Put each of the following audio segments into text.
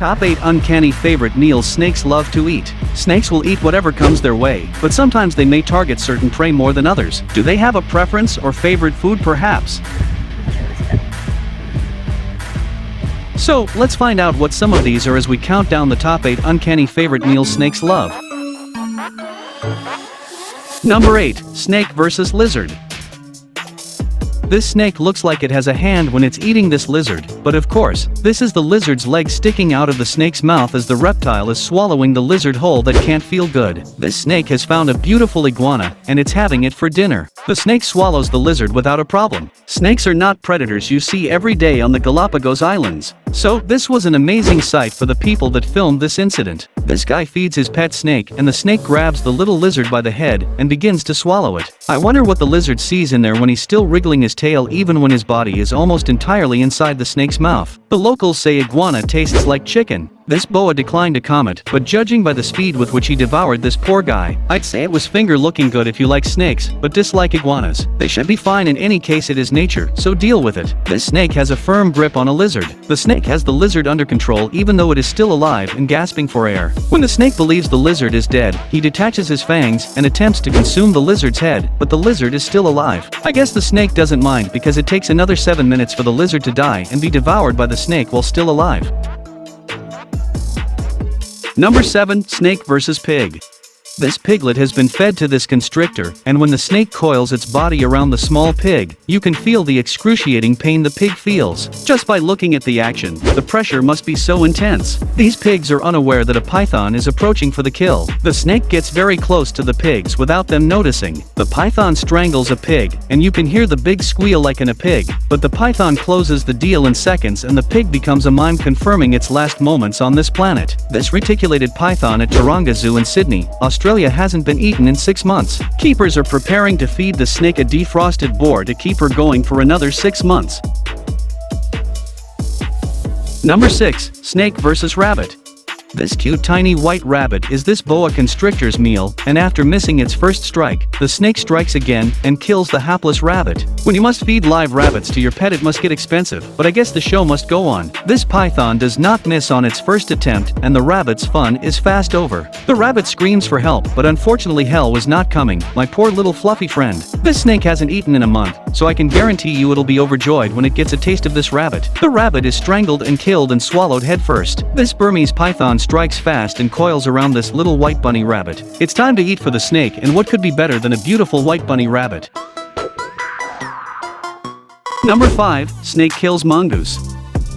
Top 8 Uncanny Favorite Meals Snakes Love to Eat. Snakes will eat whatever comes their way, but sometimes they may target certain prey more than others. Do they have a preference or favorite food perhaps? So, let's find out what some of these are as we count down the top 8 uncanny favorite meals snakes love. Number 8. Snake vs. Lizard. This snake looks like it has a hand when it's eating this lizard, but of course, this is the lizard's leg sticking out of the snake's mouth as the reptile is swallowing the lizard whole that can't feel good. This snake has found a beautiful iguana, and it's having it for dinner. The snake swallows the lizard without a problem. Snakes are not predators you see every day on the Galapagos Islands. So, this was an amazing sight for the people that filmed this incident. This guy feeds his pet snake, and the snake grabs the little lizard by the head and begins to swallow it. I wonder what the lizard sees in there when he's still wriggling his tail even when his body is almost entirely inside the snake's mouth. The locals say iguana tastes like chicken. This boa declined to comment, but judging by the speed with which he devoured this poor guy, I'd say it was finger looking good if you like snakes, but dislike iguanas. They should be fine in any case, it is nature, so deal with it. This snake has a firm grip on a lizard. The snake has the lizard under control even though it is still alive and gasping for air. When the snake believes the lizard is dead, he detaches his fangs and attempts to consume the lizard's head, but the lizard is still alive. I guess the snake doesn't mind because it takes another 7 minutes for the lizard to die and be devoured by the snake while still alive. Number 7. Snake vs. Pig. This piglet has been fed to this constrictor, and when the snake coils its body around the small pig, you can feel the excruciating pain the pig feels. Just by looking at the action, the pressure must be so intense. These pigs are unaware that a python is approaching for the kill. The snake gets very close to the pigs without them noticing. The python strangles a pig, and you can hear the big squeal like in a pig, but the python closes the deal in seconds and the pig becomes a mime confirming its last moments on this planet. This reticulated python at Taronga Zoo in Sydney, Australia hasn't been eaten in 6 months. Keepers are preparing to feed the snake a defrosted boar to keep her going for another 6 months. Number 6. Snake vs. Rabbit. This cute tiny white rabbit is this boa constrictor's meal, and after missing its first strike, the snake strikes again and kills the hapless rabbit. When you must feed live rabbits to your pet, it must get expensive, but I guess the show must go on. This python does not miss on its first attempt, and the rabbit's fun is fast over. The rabbit screams for help, but unfortunately hell was not coming, my poor little fluffy friend. This snake hasn't eaten in a month, so I can guarantee you it'll be overjoyed when it gets a taste of this rabbit. The rabbit is strangled and killed and swallowed headfirst. This Burmese python strikes fast and coils around this little white bunny rabbit. It's time to eat for the snake, and what could be better than a beautiful white bunny rabbit? Number 5. Snake kills mongoose.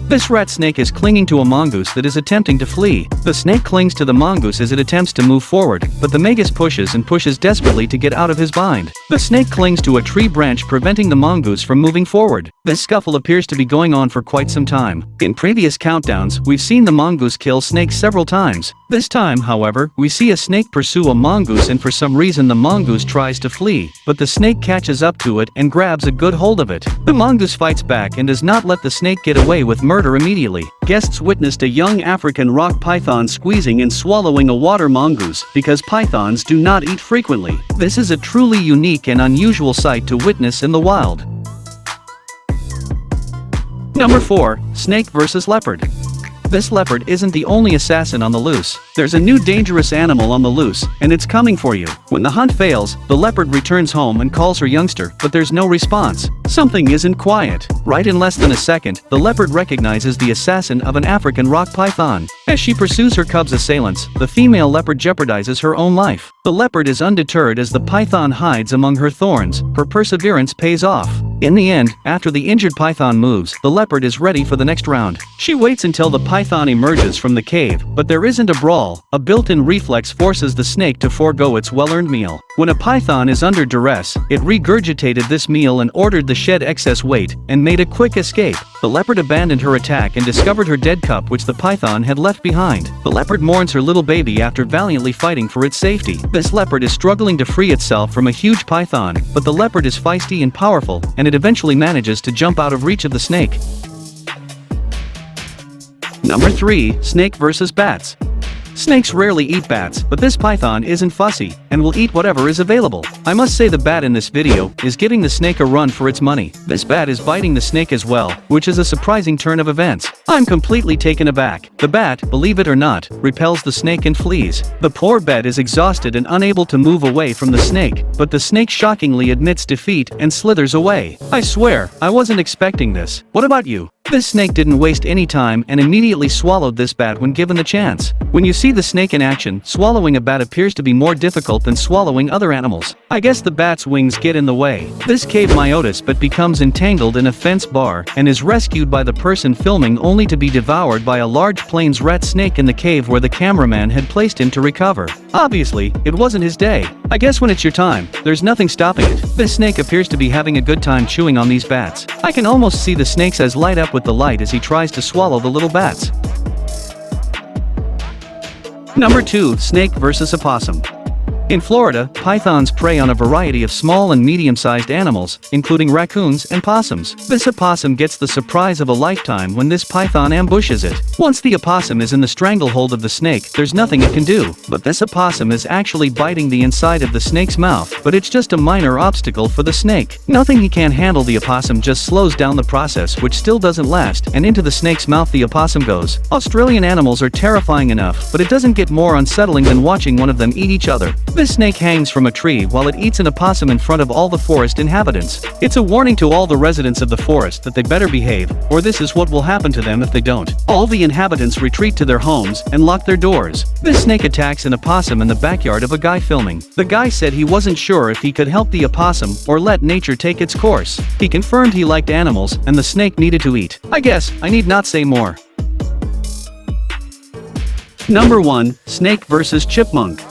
This rat snake is clinging to a mongoose that is attempting to flee. The snake clings to the mongoose as it attempts to move forward, but the magus pushes and pushes desperately to get out of his bind. The snake clings to a tree branch, preventing the mongoose from moving forward. This scuffle appears to be going on for quite some time. In previous countdowns, we've seen the mongoose kill snakes several times. This time, however, we see a snake pursue a mongoose, and for some reason the mongoose tries to flee, but the snake catches up to it and grabs a good hold of it. The mongoose fights back and does not let the snake get away with murder immediately. Guests witnessed a young African rock python squeezing and swallowing a water mongoose because pythons do not eat frequently. This is a truly unique and unusual sight to witness in the wild. Number 4. Snake vs. Leopard. This leopard isn't the only assassin on the loose. There's a new dangerous animal on the loose, and it's coming for you. When the hunt fails, the leopard returns home and calls her youngster, but there's no response. Something isn't quiet. Right in less than a second, the leopard recognizes the assassin of an African rock python. As she pursues her cub's assailants, the female leopard jeopardizes her own life. The leopard is undeterred as the python hides among her thorns. Her perseverance pays off. In the end, after the injured python moves, the leopard is ready for the next round. She waits until the python emerges from the cave, but there isn't a brawl. A built-in reflex forces the snake to forego its well-earned meal. When a python is under duress, it regurgitated this meal and ordered the shed excess weight, and made a quick escape. The leopard abandoned her attack and discovered her dead cub, which the python had left behind. The leopard mourns her little baby after valiantly fighting for its safety. This leopard is struggling to free itself from a huge python, but the leopard is feisty and powerful, and it eventually manages to jump out of reach of the snake. Number 3. Snake vs. Bats. Snakes rarely eat bats, but this python isn't fussy, and will eat whatever is available. I must say the bat in this video is giving the snake a run for its money. This bat is biting the snake as well, which is a surprising turn of events. I'm completely taken aback. The bat, believe it or not, repels the snake and flees. The poor bat is exhausted and unable to move away from the snake, but the snake shockingly admits defeat and slithers away. I swear, I wasn't expecting this. What about you? This snake didn't waste any time and immediately swallowed this bat when given the chance. When you see the snake in action, swallowing a bat appears to be more difficult than swallowing other animals. I guess the bat's wings get in the way. This cave myotis but becomes entangled in a fence bar and is rescued by the person filming only to be devoured by a large plains rat snake in the cave where the cameraman had placed him to recover. Obviously, it wasn't his day. I guess when it's your time, there's nothing stopping it. This snake appears to be having a good time chewing on these bats. I can almost see the snake's eyes light up with the light as he tries to swallow the little bats. Number 2. Snake vs. Opossum. In Florida, pythons prey on a variety of small and medium-sized animals, including raccoons and possums. This opossum gets the surprise of a lifetime when this python ambushes it. Once the opossum is in the stranglehold of the snake, there's nothing it can do. But this opossum is actually biting the inside of the snake's mouth, but it's just a minor obstacle for the snake. Nothing he can't handle, the opossum just slows down the process, which still doesn't last, and into the snake's mouth the opossum goes. Australian animals are terrifying enough, but it doesn't get more unsettling than watching one of them eat each other. This snake hangs from a tree while it eats an opossum in front of all the forest inhabitants. It's a warning to all the residents of the forest that they better behave, or this is what will happen to them if they don't. All the inhabitants retreat to their homes and lock their doors. This snake attacks an opossum in the backyard of a guy filming. The guy said he wasn't sure if he could help the opossum or let nature take its course. He confirmed he liked animals and the snake needed to eat. I guess I need not say more. Number 1. Snake vs. Chipmunk.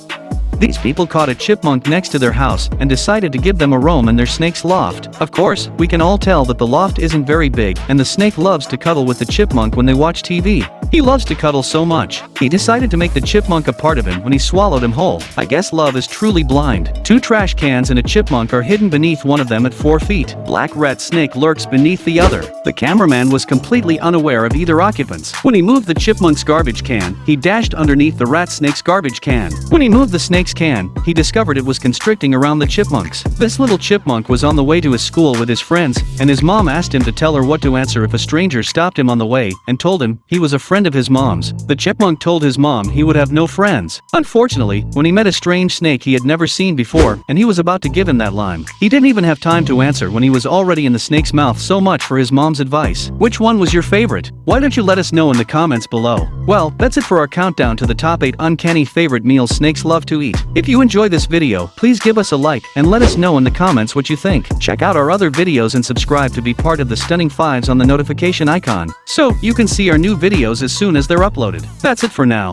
These people caught a chipmunk next to their house and decided to give them a roam in their snake's loft. Of course, we can all tell that the loft isn't very big and the snake loves to cuddle with the chipmunk when they watch TV. He loves to cuddle so much, he decided to make the chipmunk a part of him when he swallowed him whole. I guess love is truly blind. 2 trash cans and a chipmunk are hidden beneath one of them at 4 feet. Black rat snake lurks beneath the other. The cameraman was completely unaware of either occupants. When he moved the chipmunk's garbage can, he dashed underneath the rat snake's garbage can. When he moved the snake's can, he discovered it was constricting around the chipmunks. This little chipmunk was on the way to his school with his friends, and his mom asked him to tell her what to answer if a stranger stopped him on the way and told him he was a friend of his mom's. The chipmunk told his mom he would have no friends. Unfortunately, when he met a strange snake he had never seen before, and he was about to give him that lime, he didn't even have time to answer when he was already in the snake's mouth. So much for his mom's advice. Which one was your favorite? Why don't you let us know in the comments below? Well, that's it for our countdown to the top 8 uncanny favorite meals snakes love to eat. If you enjoy this video, please give us a like and let us know in the comments what you think. Check out our other videos and subscribe to be part of the stunning 5s on the notification icon, so you can see our new videos as soon as they're uploaded. That's it for now.